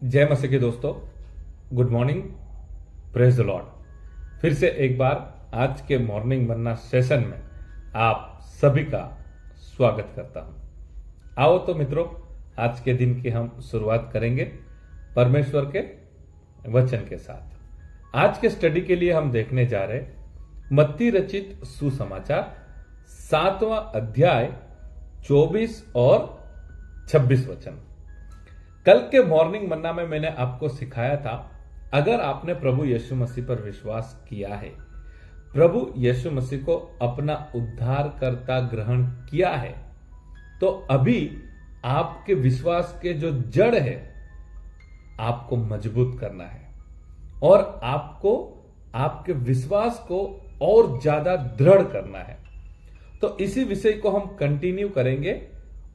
जय मसीह के दोस्तों, good morning, praise the Lord. फिर से एक बार आज के मॉर्निंग मन्ना सेशन में आप सभी का स्वागत करता हूं। आओ तो मित्रों, आज के दिन की हम शुरुआत करेंगे परमेश्वर के वचन के साथ। आज के स्टडी के लिए हम देखने जा रहे मत्ती रचित सुसमाचार 7वां अध्याय 24 और 26 वचन। कल के मॉर्निंग मन्ना में मैंने आपको सिखाया था, अगर आपने प्रभु यीशु मसीह पर विश्वास किया है, प्रभु यीशु मसीह को अपना उद्धारकर्ता ग्रहण किया है, तो अभी आपके विश्वास के जो जड़ है आपको मजबूत करना है और आपको आपके विश्वास को और ज्यादा दृढ़ करना है। तो इसी विषय को हम कंटिन्यू करेंगे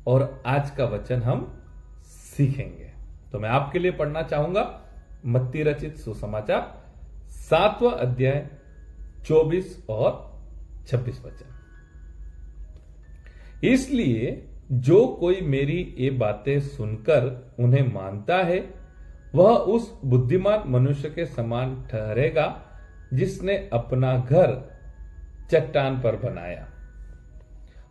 और आज का वचन हम सीखेंगे। तो मैं आपके लिए पढ़ना चाहूंगा मत्ती रचित सुसमाचार 7वां अध्याय 24 और 26 वचन। इसलिए जो कोई मेरी ये बातें सुनकर उन्हें मानता है, वह उस बुद्धिमान मनुष्य के समान ठहरेगा जिसने अपना घर चट्टान पर बनाया।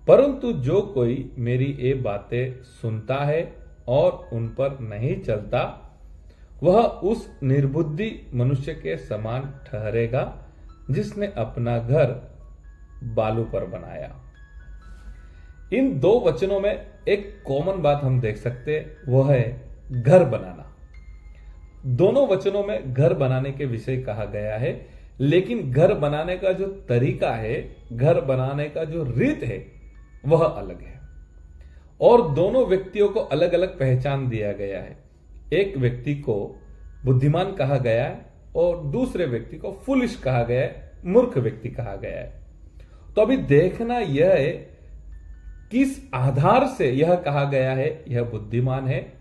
परंतु जो कोई मेरी ये बातें सुनता है और उन पर नहीं चलता, वह उस निर्बुद्धि मनुष्य के समान ठहरेगा जिसने अपना घर बालू पर बनाया। इन दो वचनों में एक कॉमन बात हम देख सकते हैं, वह है घर बनाना। दोनों वचनों में घर बनाने के विषय कहा गया है, लेकिन घर बनाने का जो तरीका है, घर बनाने का जो रीत है, वह अलग है और दोनों व्यक्तियों को अलग अलग पहचान दिया गया है। एक व्यक्ति को बुद्धिमान कहा गया है और दूसरे व्यक्ति को फुलिश कहा गया है, मूर्ख व्यक्ति कहा गया है। तो अभी देखना यह है किस आधार से यह कहा गया है यह बुद्धिमान है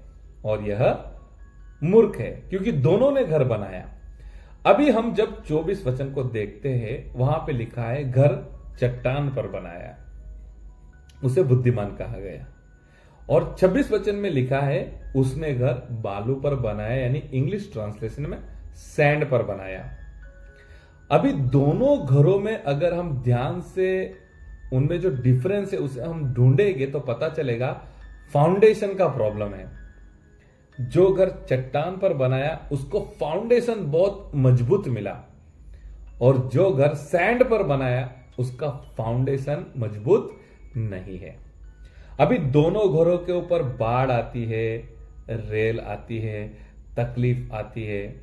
और यह मूर्ख है, क्योंकि दोनों ने घर बनाया। अभी हम जब 24 वचन को देखते हैं, वहां पे लिखा है घर चट्टान पर बनाया, उसे बुद्धिमान कहा गया। और 26 वचन में लिखा है उसने घर बालू पर बनाया, यानी इंग्लिश ट्रांसलेशन में सैंड पर बनाया। अभी दोनों घरों में अगर हम ध्यान से उनमें जो डिफरेंस है उसे हम ढूंढेंगे तो पता चलेगा फाउंडेशन का प्रॉब्लम है। जो घर चट्टान पर बनाया उसको फाउंडेशन बहुत मजबूत मिला और जो घर सैंड पर बनाया उसका फाउंडेशन मजबूत नहीं है। अभी दोनों घरों के ऊपर बाढ़ आती है, रेल आती है, तकलीफ आती है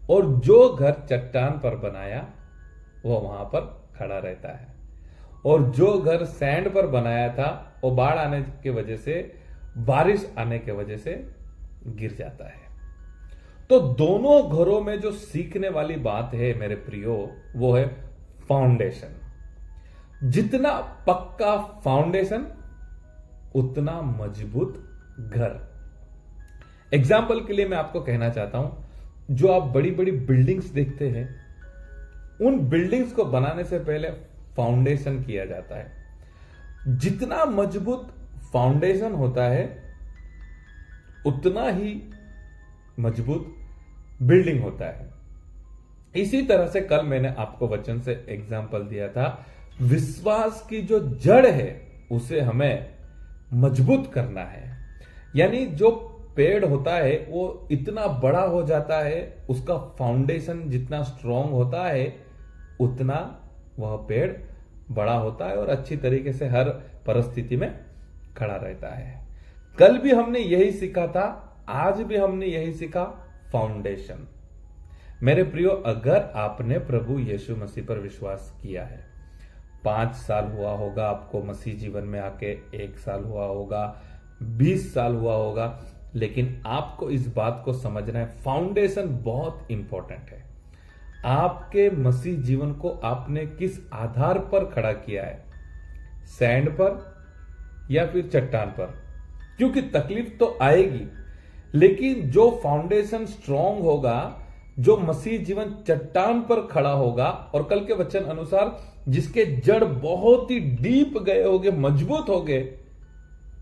और जो घर चट्टान पर बनाया वो वहां पर खड़ा रहता है और जो घर सैंड पर बनाया था वो बाढ़ आने की वजह से, बारिश आने की वजह से गिर जाता है। तो दोनों घरों में जो सीखने वाली बात है मेरे प्रियो, वो है फाउंडेशन। जितना पक्का फाउंडेशन उतना मजबूत घर। एग्जाम्पल के लिए मैं आपको कहना चाहता हूं, जो आप बड़ी बड़ी बिल्डिंग्स देखते हैं, उन बिल्डिंग्स को बनाने से पहले फाउंडेशन किया जाता है। जितना मजबूत फाउंडेशन होता है उतना ही मजबूत बिल्डिंग होता है। इसी तरह से कल मैंने आपको वचन से एग्जाम्पल दिया था, विश्वास की जो जड़ है उसे हमें मजबूत करना है। यानी जो पेड़ होता है वो इतना बड़ा हो जाता है, उसका फाउंडेशन जितना स्ट्रांग होता है उतना वह पेड़ बड़ा होता है और अच्छी तरीके से हर परिस्थिति में खड़ा रहता है। कल भी हमने यही सीखा था, आज भी हमने यही सीखा, फाउंडेशन। मेरे प्रियो, अगर आपने प्रभु यीशु मसीह पर विश्वास किया है, 5 साल हुआ होगा आपको मसीह जीवन में आके, 1 साल हुआ होगा, 20 साल हुआ होगा, लेकिन आपको इस बात को समझना है, फाउंडेशन बहुत इंपॉर्टेंट है। आपके मसीह जीवन को आपने किस आधार पर खड़ा किया है, सैंड पर या फिर चट्टान पर? क्योंकि तकलीफ तो आएगी, लेकिन जो फाउंडेशन स्ट्रांग होगा, जो मसीह जीवन चट्टान पर खड़ा होगा और कल के वचन अनुसार जिसके जड़ बहुत ही डीप गए होंगे, मजबूत होंगे,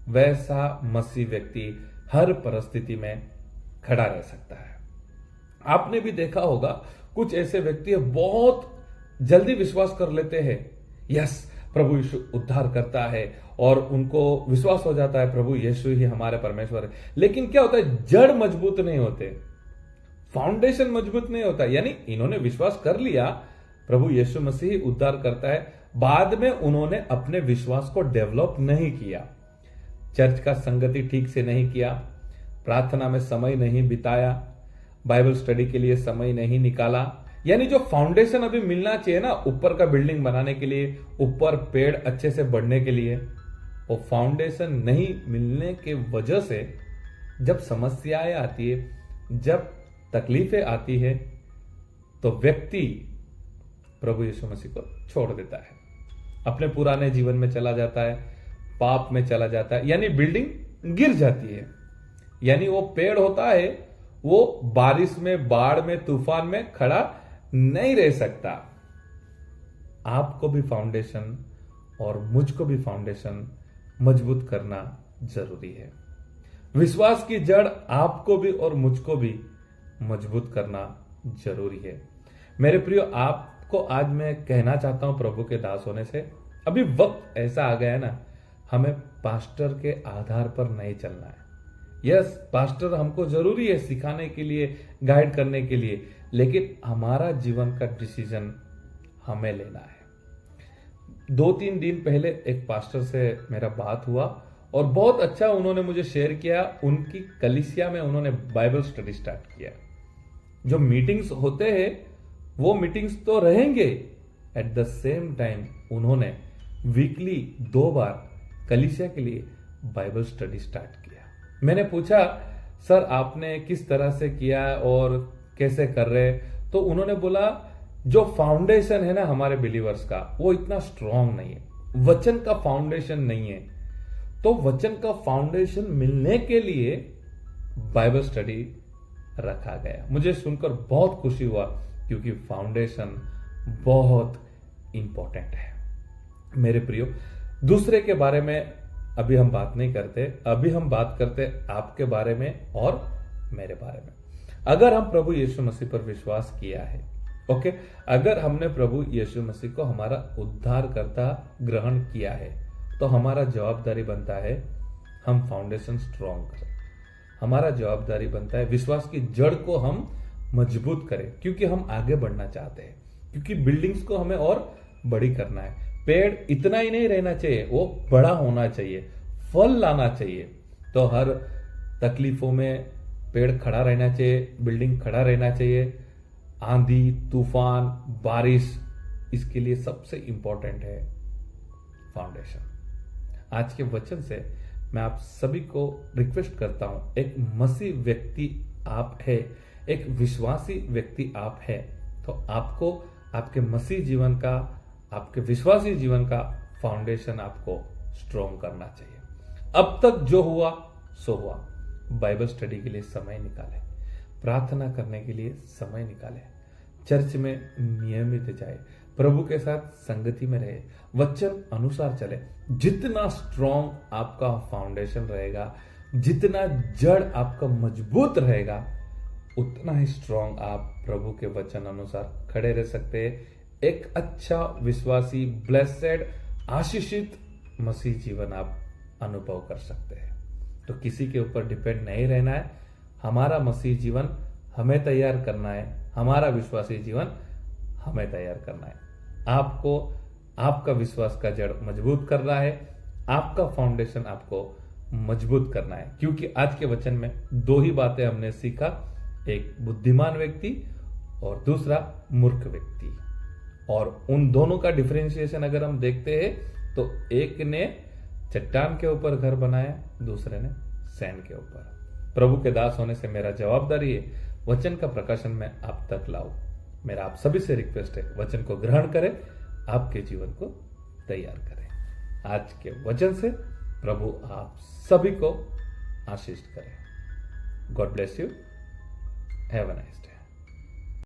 वैसा मसीह व्यक्ति हर परिस्थिति में खड़ा रह सकता है। आपने भी देखा होगा कुछ ऐसे व्यक्ति बहुत जल्दी विश्वास कर लेते हैं, यस प्रभु यीशु उद्धार करता है, और उनको विश्वास हो जाता है प्रभु यीशु ही हमारे परमेश्वर है। लेकिन क्या होता है, जड़ मजबूत नहीं होते, फाउंडेशन मजबूत नहीं होता। यानी इन्होंने विश्वास कर लिया प्रभु यीशु मसीह ही उद्धार करता है, बाद में उन्होंने अपने विश्वास को डेवलप नहीं किया, चर्च का संगति ठीक से नहीं किया, प्रार्थना में समय नहीं बिताया, बाइबल स्टडी के लिए समय नहीं निकाला। यानी जो फाउंडेशन अभी मिलना चाहिए ना ऊपर का बिल्डिंग बनाने के लिए, ऊपर पेड़ अच्छे से बढ़ने के लिए, वो फाउंडेशन नहीं मिलने के वजह से जब समस्याएं आती है, जब तकलीफें आती है, तो व्यक्ति प्रभु यीशु मसीह को छोड़ देता है, अपने पुराने जीवन में चला जाता है, पाप में चला जाता है, यानी बिल्डिंग गिर जाती है। यानी वो पेड़ होता है, वो बारिश में, बाढ़ में, तूफान में खड़ा नहीं रह सकता। आपको भी फाउंडेशन और मुझको भी फाउंडेशन मजबूत करना जरूरी है। विश्वास की जड़ आपको भी और मुझको भी मजबूत करना जरूरी है। मेरे प्रियो, आपको आज मैं कहना चाहता हूं प्रभु के दास होने से, अभी वक्त ऐसा आ गया है ना, हमें पास्टर के आधार पर नहीं चलना है। यस, पास्टर हमको जरूरी है सिखाने के लिए, गाइड करने के लिए, लेकिन हमारा जीवन का डिसीजन हमें लेना है। 2-3 दिन पहले एक पास्टर से मेरा बात हुआ और बहुत अच्छा उन्होंने मुझे शेयर किया। उनकी कलीसिया में उन्होंने बाइबल स्टडी स्टार्ट किया। जो मीटिंग्स होते हैं वो मीटिंग्स तो रहेंगे, एट द सेम टाइम उन्होंने वीकली 2 बार कलीसिया के लिए बाइबल स्टडी स्टार्ट किया। मैंने पूछा, सर आपने किस तरह से किया और कैसे कर रहे? तो उन्होंने बोला, जो फाउंडेशन है ना हमारे बिलीवर्स का, वो इतना स्ट्रांग नहीं है, वचन का फाउंडेशन नहीं है। तो वचन का फाउंडेशन मिलने के लिए बाइबल स्टडी रखा गया। मुझे सुनकर बहुत खुशी हुआ, क्योंकि फाउंडेशन बहुत इंपॉर्टेंट है। मेरे प्रियो, दूसरे के बारे में अभी हम बात नहीं करते, अभी हम बात करते आपके बारे में और मेरे बारे में। अगर हम प्रभु यीशु मसीह पर विश्वास किया है, ओके, अगर हमने प्रभु यीशु मसीह को हमारा उद्धारकर्ता ग्रहण किया है, तो हमारा जवाबदारी बनता है हम फाउंडेशन स्ट्रांग करें। हमारा जवाबदारी बनता है विश्वास की जड़ को हम मजबूत करें, क्योंकि हम आगे बढ़ना चाहते हैं, क्योंकि बिल्डिंग्स को हमें और बड़ी करना है। पेड़ इतना ही नहीं रहना चाहिए, वो बड़ा होना चाहिए, फल लाना चाहिए। तो हर तकलीफों में पेड़ खड़ा रहना चाहिए, बिल्डिंग खड़ा रहना चाहिए। आंधी, तूफान, बारिश, इसके लिए सबसे इंपॉर्टेंट है फाउंडेशन। आज के वचन से मैं आप सभी को रिक्वेस्ट करता हूं, एक मसीह व्यक्ति आप है, एक विश्वासी व्यक्ति आप है, तो आपको आपके मसीह जीवन का, आपके विश्वासी जीवन का फाउंडेशन आपको स्ट्रॉन्ग करना चाहिए। अब तक जो हुआ सो हुआ, बाइबल स्टडी के लिए समय निकाले, प्रार्थना करने के लिए समय निकाले, चर्च में नियमित जाए, प्रभु के साथ संगति में रहे, वचन अनुसार चले। जितना स्ट्रॉन्ग आपका फाउंडेशन रहेगा, जितना जड़ आपका मजबूत रहेगा, उतना ही स्ट्रॉन्ग आप प्रभु के वचन अनुसार खड़े रह सकते हैं। एक अच्छा विश्वासी, ब्लेसेड, आशीषित मसीह जीवन आप अनुभव कर सकते हैं। तो किसी के ऊपर डिपेंड नहीं रहना है। हमारा मसीह जीवन हमें तैयार करना है, हमारा विश्वासी जीवन हमें तैयार करना है। आपको आपका विश्वास का जड़ मजबूत करना है, आपका फाउंडेशन आपको मजबूत करना है। क्योंकि आज के वचन में 2 ही बातें हमने सीखा, एक बुद्धिमान व्यक्ति और दूसरा मूर्ख व्यक्ति। और उन दोनों का डिफरेंशिएशन अगर हम देखते हैं, तो एक ने चट्टान के ऊपर घर बनाया, दूसरे ने सैंड के ऊपर। प्रभु के दास होने से मेरा जवाबदारी है वचन का प्रकाशन में आप तक लाऊं। मेरा आप सभी से रिक्वेस्ट है, वचन को ग्रहण करें, आपके जीवन को तैयार करें। आज के वचन से प्रभु आप सभी को आशीष करें। God bless you. Have a nice day.